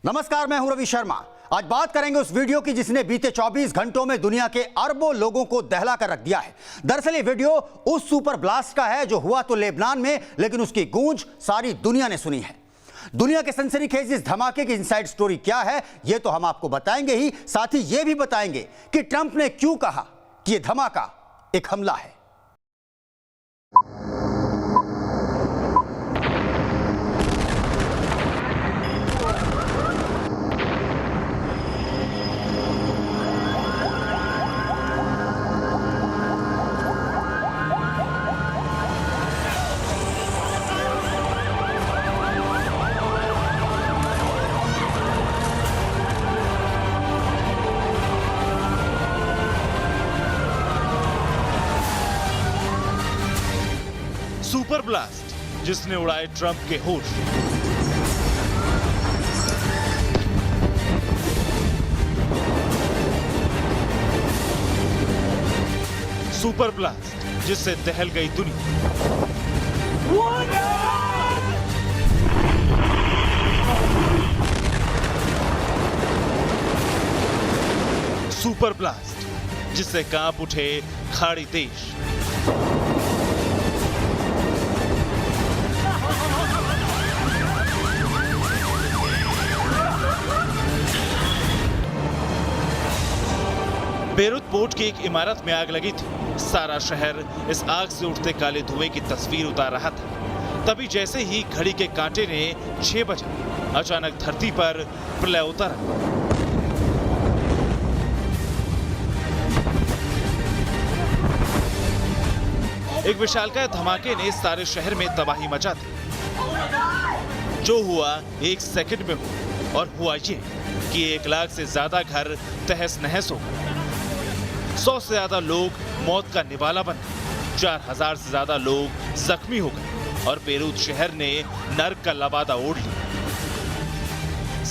नमस्कार, मैं हूं रवि शर्मा। आज बात करेंगे उस वीडियो की जिसने बीते 24 घंटों में दुनिया के अरबों लोगों को दहला कर रख दिया है। दरअसल ये वीडियो उस सुपर ब्लास्ट का है जो हुआ तो लेबनान में, लेकिन उसकी गूंज सारी दुनिया ने सुनी है। दुनिया के सनसनीखेज इस धमाके की इनसाइड स्टोरी क्या है, यह तो हम आपको बताएंगे ही, साथ ही यह भी बताएंगे कि ट्रंप ने क्यों कहा कि यह धमाका एक हमला है। सुपर ब्लास्ट जिसने उड़ाए ट्रंप के होश। सुपर ब्लास्ट जिससे दहल गई दुनिया। सुपर ब्लास्ट जिससे कांप उठे खाड़ी देश। बेरूत पोर्ट की एक इमारत में आग लगी थी। सारा शहर इस आग से उठते काले धुएं की तस्वीर उतार रहा था। तभी जैसे ही घड़ी के कांटे ने 6 बजा, अचानक धरती पर प्रलय उतरा। एक विशालकाय धमाके ने सारे शहर में तबाही मचा दी। जो हुआ 1 सेकंड में हुआ, और हुआ ये कि 1 लाख से ज्यादा घर तहस नहस हो गए। 100 से ज्यादा लोग मौत का निवाला बन गए। 4000 से ज्यादा लोग जख्मी हो गए और बेरूत शहर ने नर्क का लबादा ओढ़ लिया।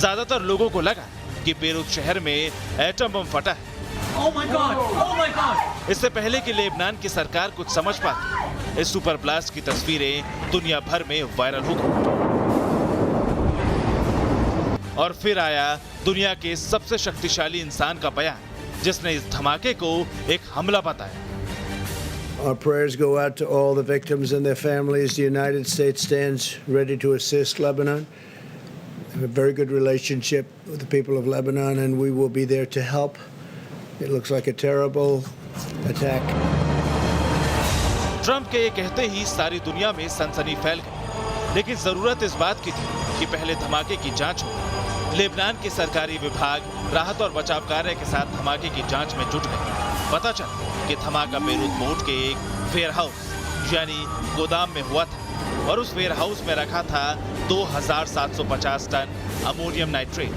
ज्यादातर लोगों को लगा कि बेरूत शहर में एटम बम फटा है। Oh my God! Oh my God! इससे पहले कि लेबनान की सरकार कुछ समझ पाती, इस सुपर ब्लास्ट की तस्वीरें दुनिया भर में वायरल हो गई। और फिर आया दुनिया के सबसे शक्तिशाली इंसान का बयान, जिसने इस धमाके को एक हमला बताया। Our prayers go out to all the victims and their families. The United States stands ready to assist Lebanon. We have a very good relationship with the people of Lebanon, and we will be there to help. It looks like a terrible attack. Trump के ये कहते ही सारी दुनिया में सनसनी फैल गई, लेकिन जरूरत इस बात की थी कि पहले धमाके की जांच हो। लेबनान के सरकारी विभाग राहत और बचाव कार्य के साथ धमाके की जांच में जुट गए। पता चला कि धमाका बेरूत पोर्ट के एक वेयरहाउस यानी गोदाम में हुआ था, और उस वेयरहाउस में रखा था 2750 टन अमोनियम नाइट्रेट।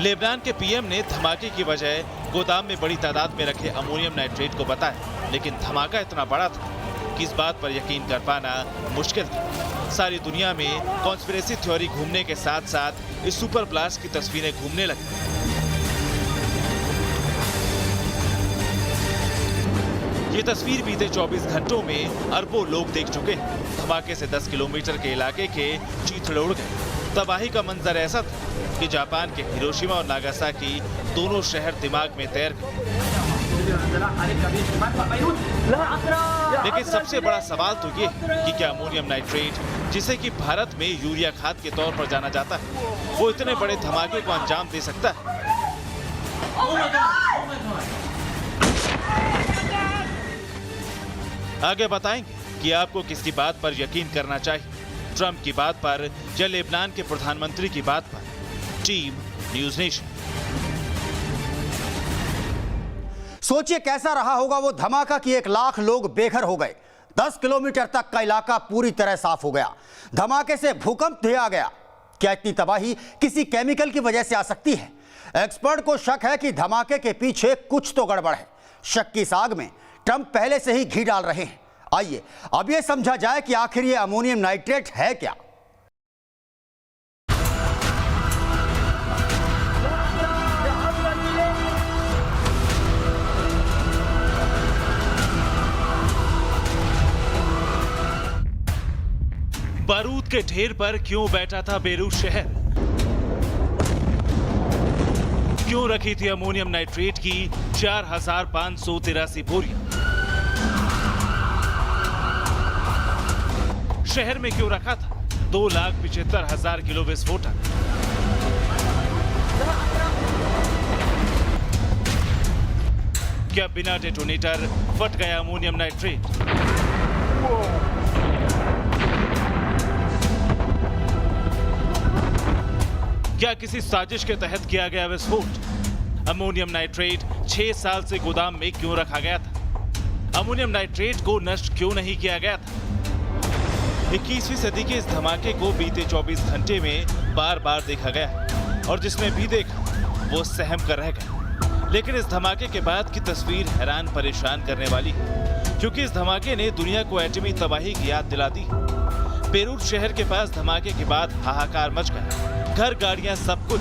लेबनान के पीएम ने धमाके की वजह गोदाम में बड़ी तादाद में रखे अमोनियम नाइट्रेट को बताया, लेकिन धमाका इतना बड़ा था कि इस बात पर यकीन कर पाना मुश्किल था। सारी दुनिया में कॉन्स्पिरेसी थ्योरी घूमने के साथ साथ इस सुपर ब्लास्ट की तस्वीरें घूमने लगी। ये तस्वीर बीते 24 घंटों में अरबों लोग देख चुके हैं। धमाके से 10 किलोमीटर के इलाके के चीथड़े उड़ गए। तबाही का मंजर ऐसा था कि जापान के हिरोशिमा और नागासाकी दोनों शहर दिमाग में तैर गए। लेकिन सबसे बड़ा सवाल तो ये है कि क्या अमोनियम नाइट्रेट, जिसे कि भारत में यूरिया खाद के तौर पर जाना जाता है, वो इतने बड़े धमाके को अंजाम दे सकता है? आगे बताएंगे कि आपको किसकी बात पर यकीन करना चाहिए, ट्रंप की बात पर या लेबनान के प्रधानमंत्री की बात पर। Team news nation. सोचिए कैसा रहा होगा वो धमाका कि 1 लाख लोग बेघर हो गए। 10 किलोमीटर तक का इलाका पूरी तरह साफ हो गया। धमाके से भूकंप भी आ गया। क्या इतनी तबाही किसी केमिकल की वजह से आ सकती है? एक्सपर्ट को शक है कि धमाके के पीछे कुछ तो गड़बड़ है। शक की साग में ट्रंप पहले से ही घी डाल रहे हैं। आइए अब यह समझा जाए कि आखिर यह अमोनियम नाइट्रेट है क्या। बारूद के ढेर पर क्यों बैठा था बेरूत शहर? क्यों रखी थी अमोनियम नाइट्रेट की 4,583 बोरियां? शहर में क्यों रखा था 2,75,000 किलो विस्फोटक? क्या बिना डेटोनेटर फट गया अमोनियम नाइट्रेट? क्या किसी साजिश के तहत किया गया विस्फोट? अमोनियम नाइट्रेट 6 साल से गोदाम में क्यों रखा गया था? अमोनियम नाइट्रेट को नष्ट क्यों नहीं किया गया था? 21वीं सदी के इस धमाके को बीते 24 घंटे में बार बार देखा गया और जिसने भी देखा वो सहम कर रह गया। लेकिन इस धमाके के बाद की तस्वीर हैरान परेशान करने वाली है, क्योंकि इस धमाके ने दुनिया को एटमी तबाही की याद दिला दी। बेरूत शहर के पास धमाके के बाद हाहाकार मच गया। घर, गाड़ियां, सब कुछ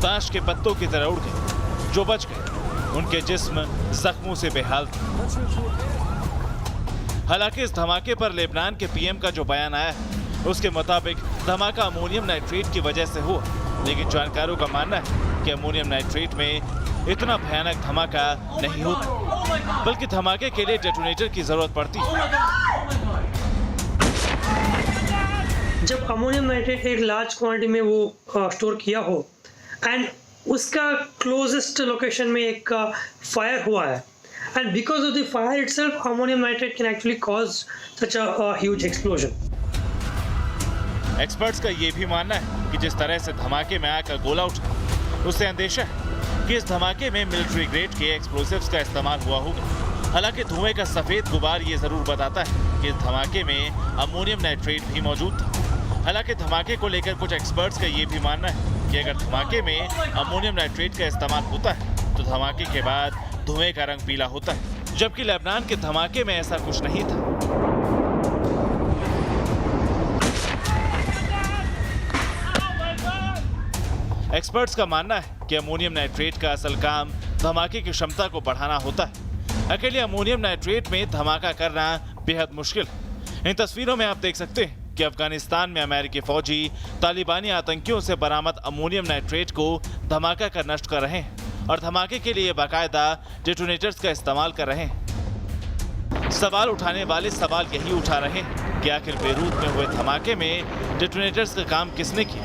ताश के पत्तों की तरह उड़ गए। जो बच गए उनके जिस्म जख्मों से बेहाल थे। हालांकि इस धमाके पर लेबनान के पीएम का जो बयान आया है उसके मुताबिक धमाका अमोनियम नाइट्रेट की वजह से हुआ, लेकिन जानकारों का मानना है कि अमोनियम नाइट्रेट में इतना भयानक धमाका नहीं होता, बल्कि धमाके के लिए डेटोनेटर की जरूरत पड़ती है। जब अमोनियम नाइट्रेट एक लार्ज क्वांटिटी में वो स्टोर किया हो एंड उसका क्लोजेस्ट लोकेशन में एक फायर हुआ है and because of the fire itself ammonium nitrate can actually cause such a huge explosion. Experts का ये भी मानना है कि जिस तरह से धमाके में आग का गोला उठा, उससे अंदेशा है कि इस धमाके में मिलिट्री ग्रेड के एक्सप्लोसिव्स का इस्तेमाल हुआ होगा। हालांकि धुएं का सफेद गुबार ये जरूर बताता है कि इस धमाके में अमोनियम नाइट्रेट भी मौजूद था। हालांकि धमाके को लेकर कुछ एक्सपर्ट्स का ये भी मानना है कि अगर धमाके में अमोनियम नाइट्रेट का इस्तेमाल होता है तो धमाके के बाद धुएं का रंग पीला होता है, जबकि लेबनान के धमाके में ऐसा कुछ नहीं था। एक्सपर्ट्स का मानना है कि अमोनियम नाइट्रेट का असल काम धमाके की क्षमता को बढ़ाना होता है। अकेले अमोनियम नाइट्रेट में धमाका करना बेहद मुश्किल है। इन तस्वीरों में आप देख सकते हैं कि अफगानिस्तान में अमेरिकी फौजी तालिबानी आतंकियों से बरामद अमोनियम नाइट्रेट को धमाका कर नष्ट कर रहे हैं और धमाके के लिए बाकायदा डेटोनेटर्स का इस्तेमाल कर रहे हैं। सवाल उठाने वाले सवाल यही उठा रहे हैं कि आखिर बेरूत में हुए धमाके में डेटोनेटर्स का काम किसने किया?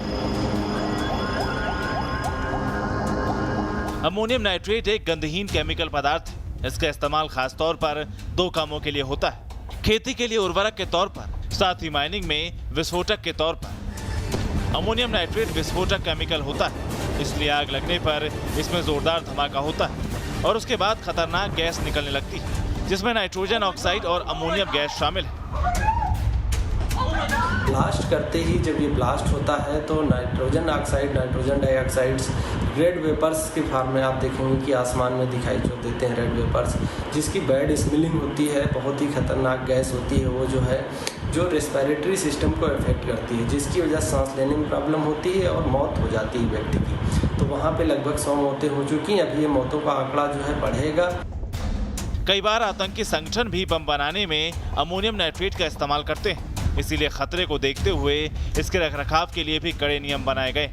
अमोनियम नाइट्रेट एक गंधहीन केमिकल पदार्थ है। इसका इस्तेमाल खास तौर पर 2 कामों के लिए होता है, खेती के लिए उर्वरक के तौर पर, साथ ही माइनिंग में विस्फोटक के तौर पर। अमोनियम नाइट्रेट विस्फोटक केमिकल होता है, इसलिए आग लगने पर इसमें जोरदार धमाका होता है और उसके बाद खतरनाक गैस निकलने लगती है, जिसमें नाइट्रोजन ऑक्साइड और अमोनियम गैस शामिल है। ब्लास्ट करते ही जब ये ब्लास्ट होता है तो nitrogen oxide, nitrogen dioxides red vapours के फॉर्म में आप देखेंगे कि आसमान में दिखाई जो देते हैं रेड वेपर्स, जिसकी बैड स्मेलिंग होती है, बहुत ही खतरनाक गैस होती है वो जो है, जो रेस्पिरेटरी सिस्टम को इफेक्ट करती है, जिसकी वजह से सांस लेने में प्रॉब्लम होती है और मौत हो जाती है व्यक्ति की। तो वहाँ पे लगभग 100 मौतें हो चुकी हैं। अभी ये मौतों का आंकड़ा जो है बढ़ेगा। कई बार आतंकी संगठन भी बम बनाने में अमोनियम नाइट्रेट का इस्तेमाल करते हैं, इसीलिए खतरे को देखते हुए इसके रखरखाव के लिए भी कड़े नियम बनाए गए।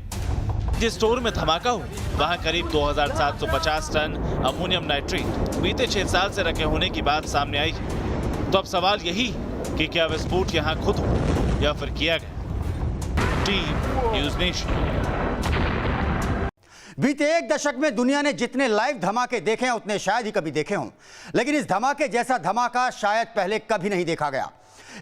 जिस स्टोर में धमाका हुआ वहां करीब 2750 टन अमोनियम नाइट्रेट बीते 6 साल से रखे होने की बात सामने आई। तो अब सवाल यही कि क्या विस्फोट यहां खुद हो या फिर किया गया। Team news nation. बीते 1 दशक में दुनिया ने जितने लाइव धमाके देखे हैं उतने शायद ही कभी देखे हों, लेकिन इस धमाके जैसा धमाका शायद पहले कभी नहीं देखा गया।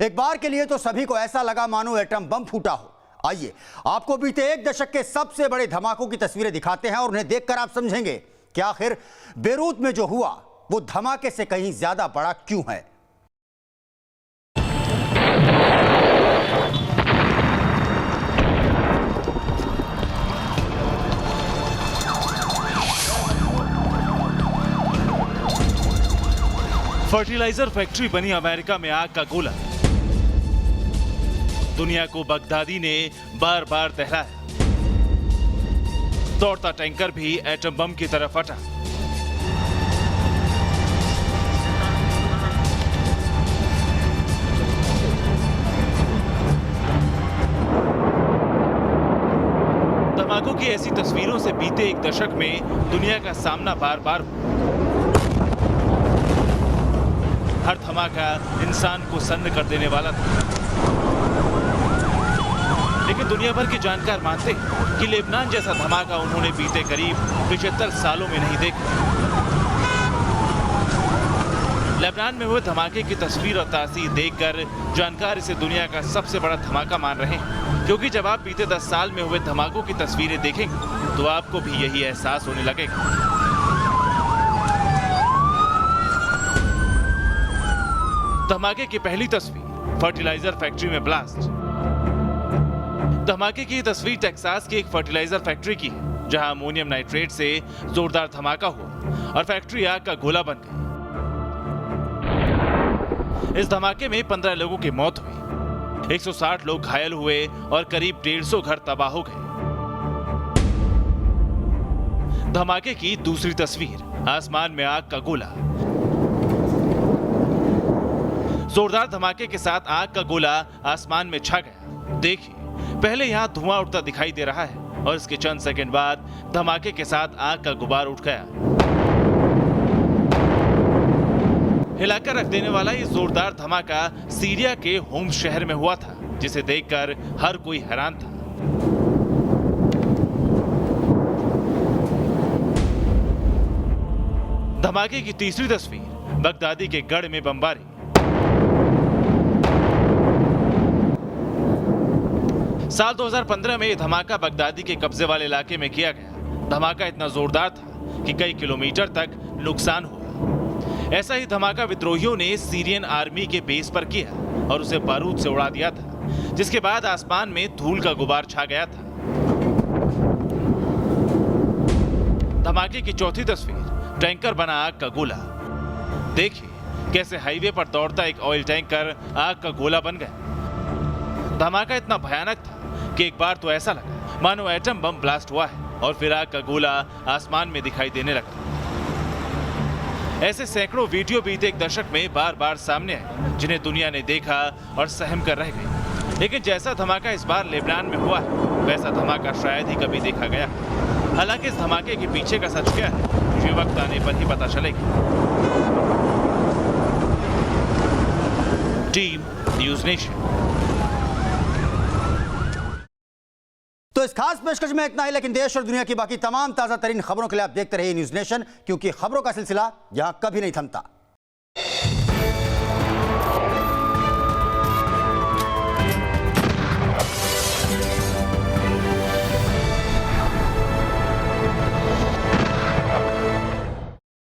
एक बार के लिए तो सभी को ऐसा लगा मानो एटम बम फूटा हो। आइए आपको बीते 1 दशक के सबसे बड़े धमाकों की तस्वीरें दिखाते हैं और उन्हें देखकर आप समझेंगे कि आखिर बेरूत में जो हुआ वो धमाके से कहीं ज्यादा बड़ा क्यों है। फर्टिलाइजर फैक्ट्री बनी अमेरिका में आग का गोला। दुनिया को बगदादी ने बार बार दहलाया। दौड़ता टैंकर भी एटम बम की तरफ फटा। धमाकों की ऐसी तस्वीरों से बीते एक दशक में दुनिया का सामना बार बार हुआ। हर धमाका इंसान को सन्न कर देने वाला था, लेकिन दुनिया भर के जानकार मानते हैं कि लेबनान जैसा धमाका उन्होंने बीते करीब 75 सालों में नहीं देखा। लेबनान में हुए धमाके की तस्वीर और तासीर देखकर जानकार इसे दुनिया का सबसे बड़ा धमाका मान रहे हैं, क्योंकि जब आप बीते 10 साल में हुए धमाकों की तस्वीरें देखेंगे तो आपको भी यही एहसास होने लगेगा। धमाके की पहली तस्वीर, फर्टिलाइजर फैक्ट्री में ब्लास्ट। धमाके की तस्वीर टेक्सास की एक फर्टिलाइजर फैक्ट्री की है, जहां अमोनियम नाइट्रेट से जोरदार धमाका हुआ और फैक्ट्री आग का गोला बन गई। इस धमाके में 15 लोगों की मौत हुई, 160 लोग घायल हुए और करीब 150 घर तबाह हो गए। धमाके की दूसरी तस्वीर, आसमान में आग का गोला। जोरदार धमाके के साथ आग का गोला आसमान में छा गया। देखिए, पहले यहां धुआं उठता दिखाई दे रहा है और इसके चंद सेकंड बाद धमाके के साथ आग का गुबार उठ गया। हिलाकर रख देने वाला ये जोरदार धमाका सीरिया के होम्स शहर में हुआ था, जिसे देखकर हर कोई हैरान था। धमाके की तीसरी तस्वीर, बगदादी के गढ़ में बमबारी। साल 2015 में यह धमाका बगदादी के कब्जे वाले इलाके में किया गया। धमाका इतना जोरदार था कि कई किलोमीटर तक नुकसान हुआ। ऐसा ही धमाका विद्रोहियों ने सीरियन आर्मी के बेस पर किया और उसे बारूद से उड़ा दिया था, जिसके बाद आसमान में धूल का गुबार छा गया था। धमाके की चौथी तस्वीर, टैंकर बना आग का गोला। देखिए कैसे हाईवे पर दौड़ता एक ऑयल टैंकर आग का गोला बन गया। धमाका इतना भयानक था कि एक बार तो ऐसा लगा मानो एटम बम ब्लास्ट हुआ है और फिर आग का गोला आसमान में दिखाई देने लगा। ऐसे सैकड़ों वीडियो बीते एक दशक में बार बार सामने आए, जिन्हें दुनिया ने देखा और सहम कर रह गई। लेकिन जैसा धमाका इस बार लेबनान में हुआ है, वैसा धमाका शायद ही कभी देखा गया। हालांकि इस धमाके के पीछे का सच क्या है, ये वक्त आने पर ही पता चलेगा। Team news nation. तो इस खास पेशकश में इतना ही, लेकिन देश और दुनिया की बाकी तमाम ताजा तरीन खबरों के लिए आप देखते रहिए न्यूज़ नेशन, क्योंकि खबरों का सिलसिला यहां कभी नहीं थमता।